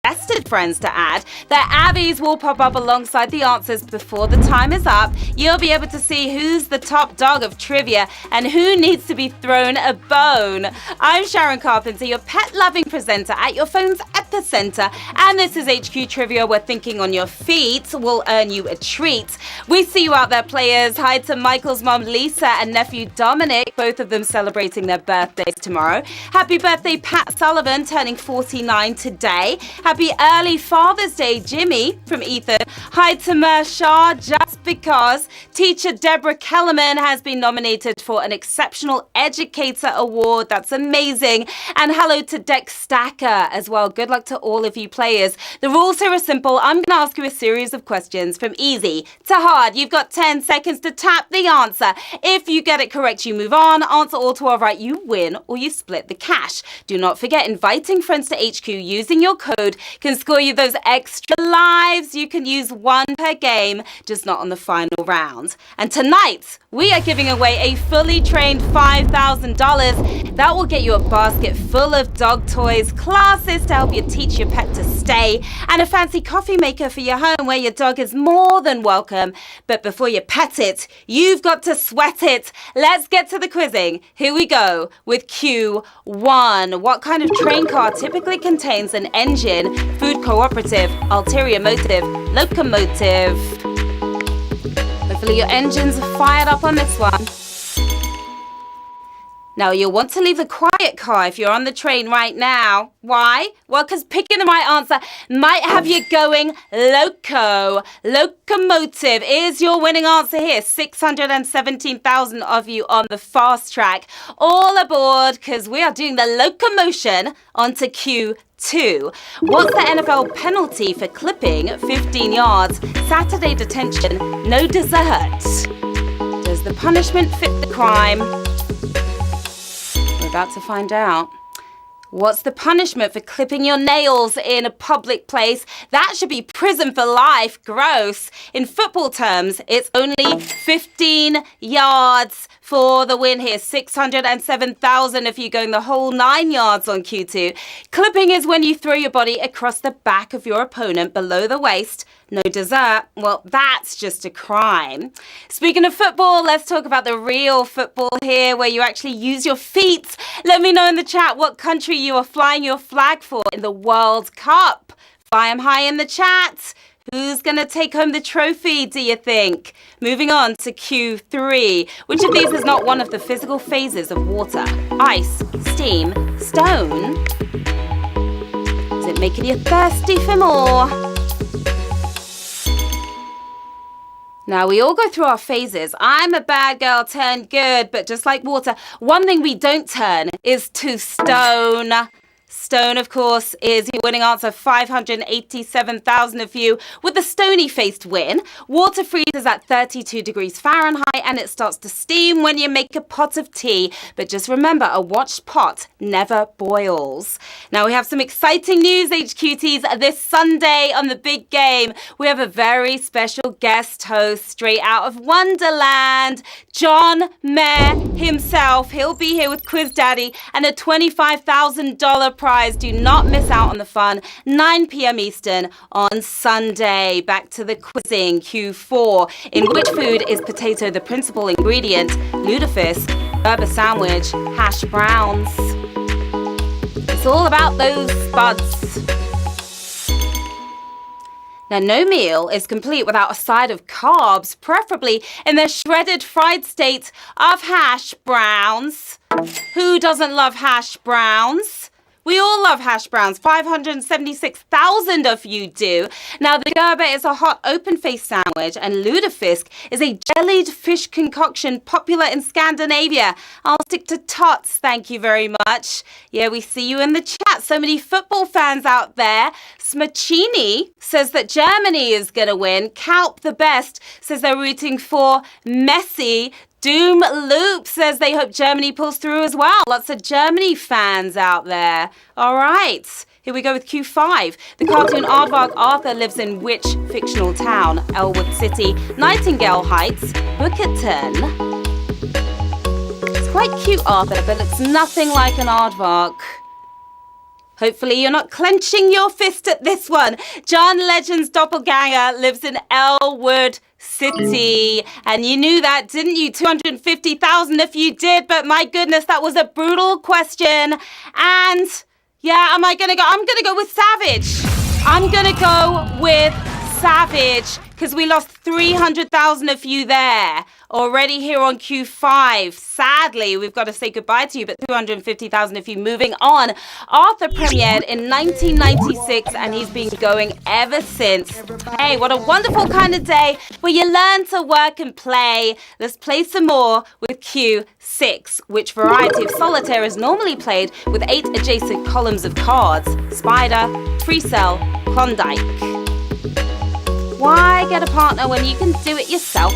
suggested friends to add. Their Abbies will pop up alongside the answers before the time is up. You'll be able to see who's the top dog of trivia and who needs to be thrown a bone. I'm Sharon Carpenter, your pet-loving presenter at your phone's epicenter, and this is HQ Trivia, where thinking on your feet will earn you a treat. We see you out there, players. Hi to Michael's mom, Lisa, and nephew, Dominic, both of them celebrating their birthdays tomorrow. Happy birthday, Pat Sullivan, turning 49 today. Happy early Father's Day, Jimmy, from Ethan. Hi to Mer Shah, just because. Teacher Deborah Kellerman has been nominated for an Exceptional Educator Award. That's amazing. And hello to Dex Stacker as well. Good luck to all of you players. The rules here are simple. I'm going to ask you a series of questions from easy to hard. You've got 10 seconds to tap the answer. If you get it correct, you move on. Answer all 12 right, you win, or you split the cash. Do not forget, inviting friends to HQ using your code can score you those extra lives. You can use one per game, just not on the final round. And tonight, we are giving away a fully trained $5,000. That will get you a basket full of dog toys, classes to help you teach your pet to stay, and a fancy coffee maker for your home where your dog is more than welcome. But before you pet it, you've got to sweat it. Let's get to the quizzing. Here we go with Q1. What kind of train car typically contains an engine, food cooperative, ulterior motive, locomotive? Hopefully your engines are fired up on this one. Now, you'll want to leave the quiet car if you're on the train right now. Why? Well, because picking the right answer might have you going loco. Locomotive is your winning answer here. 617,000 of you on the fast track. All aboard, because we are doing the locomotion onto Q2. What's the NFL penalty for clipping 15 yards? Saturday detention, no dessert. Does the punishment fit the crime? We're about to find out. What's the punishment for clipping your nails in a public place? That should be prison for life. Gross. In football terms, it's only 15 yards for the win here. 607,000 if you're going the whole 9 yards on Q2. Clipping is when you throw your body across the back of your opponent below the waist. No dessert. Well, that's just a crime. Speaking of football, let's talk about the real football here, where you actually use your feet. Let me know in the chat what country you are flying your flag for in the World Cup. Fly 'em high in the chat. Who's going to take home the trophy, do you think? Moving on to Q3. Which of these is not one of the physical phases of water? Ice, steam, stone? Is it making you thirsty for more? Now, we all go through our phases. I'm a bad girl, turn good, but just like water, one thing we don't turn is to stone. Stone, of course, is your winning answer. 587,000 of you with the stony-faced win. Water freezes at 32 degrees Fahrenheit and it starts to steam when you make a pot of tea. But just remember, a watched pot never boils. Now, we have some exciting news, HQTs. This Sunday on The Big Game, we have a very special guest host straight out of Wonderland, John Mayer himself. He'll be here with Quiz Daddy and a $25,000 prize. Do not miss out on the fun. 9 p.m. Eastern on Sunday. Back to the quizzing. Q4. In which food is potato the principal ingredient? Lutefisk, Gerber sandwich, hash browns. It's all about those spuds. Now, no meal is complete without a side of carbs, preferably in the shredded fried state of hash browns. Who doesn't love hash browns? We all love hash browns. 576,000 of you do. Now, the Gerber is a hot open-faced sandwich, and lutefisk is a jellied fish concoction popular in Scandinavia. I'll stick to tots, thank you very much. Yeah, we see you in the chat. So many football fans out there. Smachini says that Germany is going to win. Kalp the Best says they're rooting for Messi. Doom Loop says they hope Germany pulls through as well. Lots of Germany fans out there. All right, here we go with Q5. The cartoon aardvark Arthur lives in which fictional town? Elwood City, Nightingale Heights, Bookerton. It's quite cute, Arthur, but looks nothing like an aardvark. Hopefully you're not clenching your fist at this one. John Legend's doppelganger lives in Elwood City. And you knew that, didn't you? 250,000 if you did, but my goodness, that was a brutal question. And yeah, I'm gonna go with Savage. I'm gonna go with Savage because we lost 300,000 of you there already here on Q5. Sadly, we've got to say goodbye to you, but 250,000 of you. Moving on. Arthur premiered in 1996 and he's been going ever since. Hey, what a wonderful kind of day where you learn to work and play. Let's play some more with Q6. Which variety of solitaire is normally played with 8 adjacent columns of cards? Spider, Free Cell, Klondike. Why get a partner when you can do it yourself?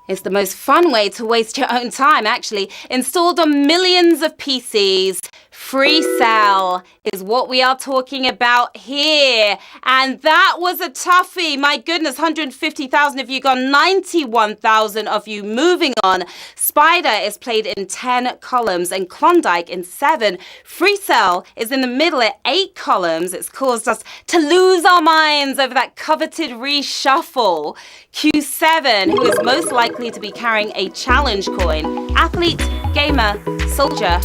It's the most fun way to waste your own time, actually. Installed on millions of PCs, Free Cell is what we are talking about here. And that was a toughie. My goodness, 150,000 of you gone, 91,000 of you. Moving on. Spider is played in 10 columns and Klondike in 7. Free Cell is in the middle at 8 columns. It's caused us to lose our minds over that coveted reshuffle. Q7, who is most likely to be carrying a challenge coin? Athlete, gamer, soldier.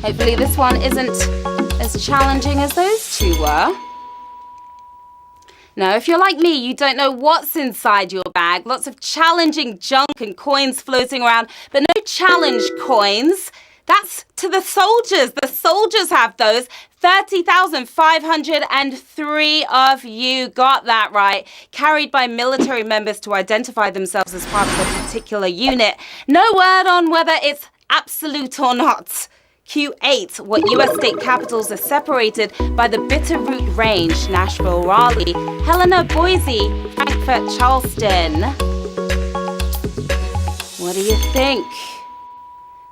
Hopefully this one isn't as challenging as those two were. Now, if you're like me, you don't know what's inside your bag. Lots of challenging junk and coins floating around, but no challenge coins. That's to the soldiers. The soldiers have those. 30,503 of you got that right. Carried by military members to identify themselves as part of a particular unit. No word on whether it's absolute or not. Q8, what US state capitals are separated by the Bitterroot Range? Nashville, Raleigh, Helena, Boise, Frankfurt, Charleston. What do you think?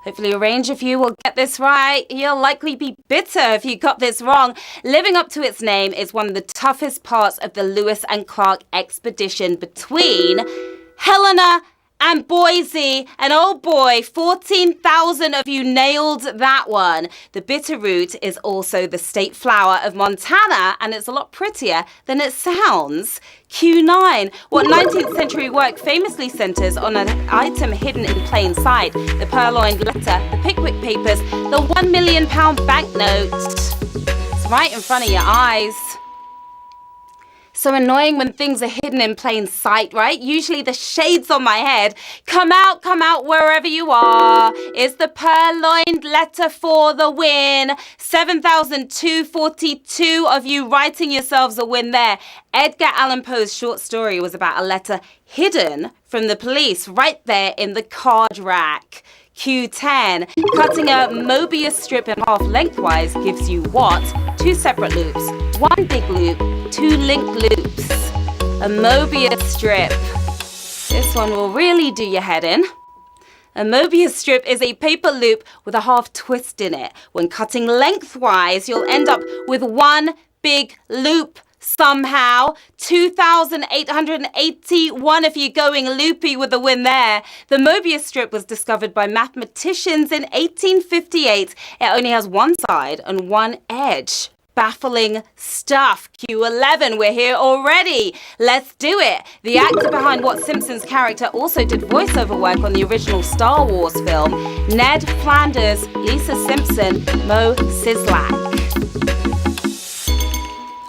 Hopefully a range of you will get this right. You'll likely be bitter if you got this wrong. Living up to its name is one of the toughest parts of the Lewis and Clark expedition between Helena and Boise. And oh boy, 14,000 of you nailed that one. The Bitterroot is also the state flower of Montana, and it's a lot prettier than it sounds. Q9, what 19th century work famously centers on an item hidden in plain sight? The purloined letter, the Pickwick Papers, the £1 million banknote. It's right in front of your eyes. So annoying when things are hidden in plain sight, right? Usually the shades on my head. Come out wherever you are. Is the purloined letter for the win? 7,242 of you writing yourselves a win there. Edgar Allan Poe's short story was about a letter hidden from the police right there in the card rack. Q10, cutting a Mobius strip in half lengthwise gives you what? 2 separate loops, 1 big loop, 2 linked loops. A Mobius strip. This one will really do your head in. A Mobius strip is a paper loop with a half twist in it. When cutting lengthwise, you'll end up with 1 big loop. Somehow, 2,881 of you going loopy with a win there. The Mobius strip was discovered by mathematicians in 1858. It only has 1 side and 1 edge. Baffling stuff. Q11, we're here already. Let's do it. The actor behind what Simpsons character also did voiceover work on the original Star Wars film? Ned Flanders, Lisa Simpson, Mo Sizlak.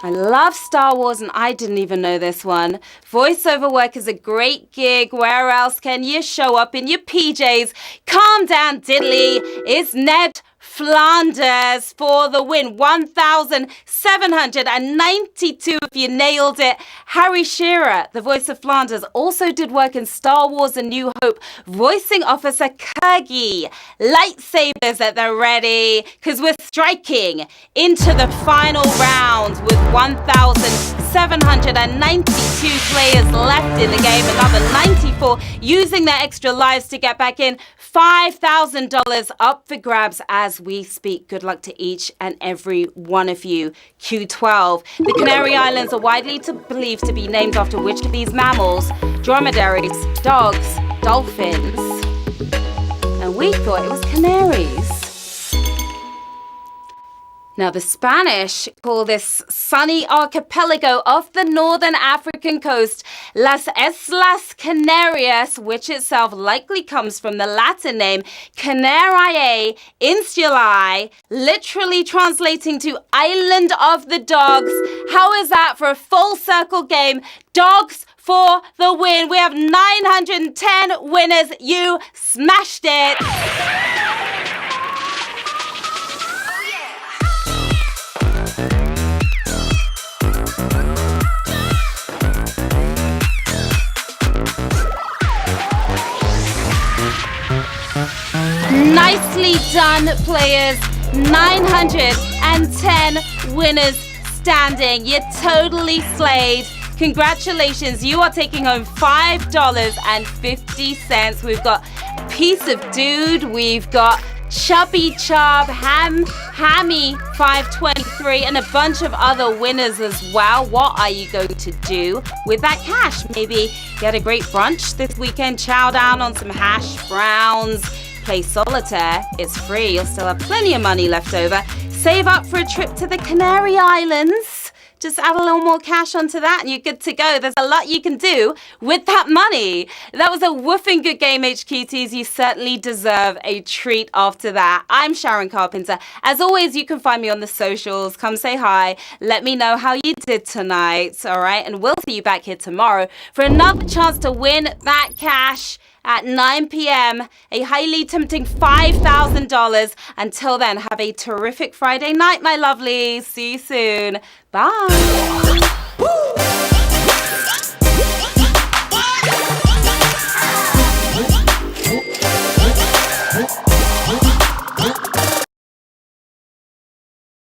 I love Star Wars and I didn't even know this one. Voiceover work is a great gig. Where else can you show up in your PJs? Calm down, diddly. It's Ned Flanders for the win. 1,792 of you nailed it. Harry Shearer, the voice of Flanders, also did work in Star Wars A New Hope, voicing Officer Kirgy. Lightsabers at the ready, because we're striking into the final round with 1,792 players left in the game. Another 94 using their extra lives to get back in. $5,000 up for grabs as we speak. Good luck to each and every one of you. Q12. The Canary Islands are widely believed to be named after which of these mammals? Dromedaries, dogs, dolphins. And we thought it was canaries. Now, the Spanish call this sunny archipelago off the northern African coast Las Islas Canarias, which itself likely comes from the Latin name Canariae Insulae, literally translating to Island of the Dogs. How is that for a full circle game? Dogs for the win. We have 910 winners. You smashed it. Nicely done, players. 910 winners standing. You totally slayed. Congratulations. You are taking home $5.50. We've got Piece of Dude. We've got Chubby Chub, Hammy 523, and a bunch of other winners as well. What are you going to do with that cash? Maybe get a great brunch this weekend, chow down on some hash browns, play solitaire. It's free. You'll still have plenty of money left over. Save up for a trip to the Canary Islands. Just add a little more cash onto that and you're good to go. There's a lot you can do with that money. That was a woofing good game, HQTs. You certainly deserve a treat after that. I'm Sharon Carpenter. As always, you can find me on the socials. Come say hi. Let me know how you did tonight. All right. And we'll see you back here tomorrow for another chance to win that cash at 9 p.m. A highly tempting $5,000. Until then, have a terrific Friday night, my lovelies. See you soon. Bye.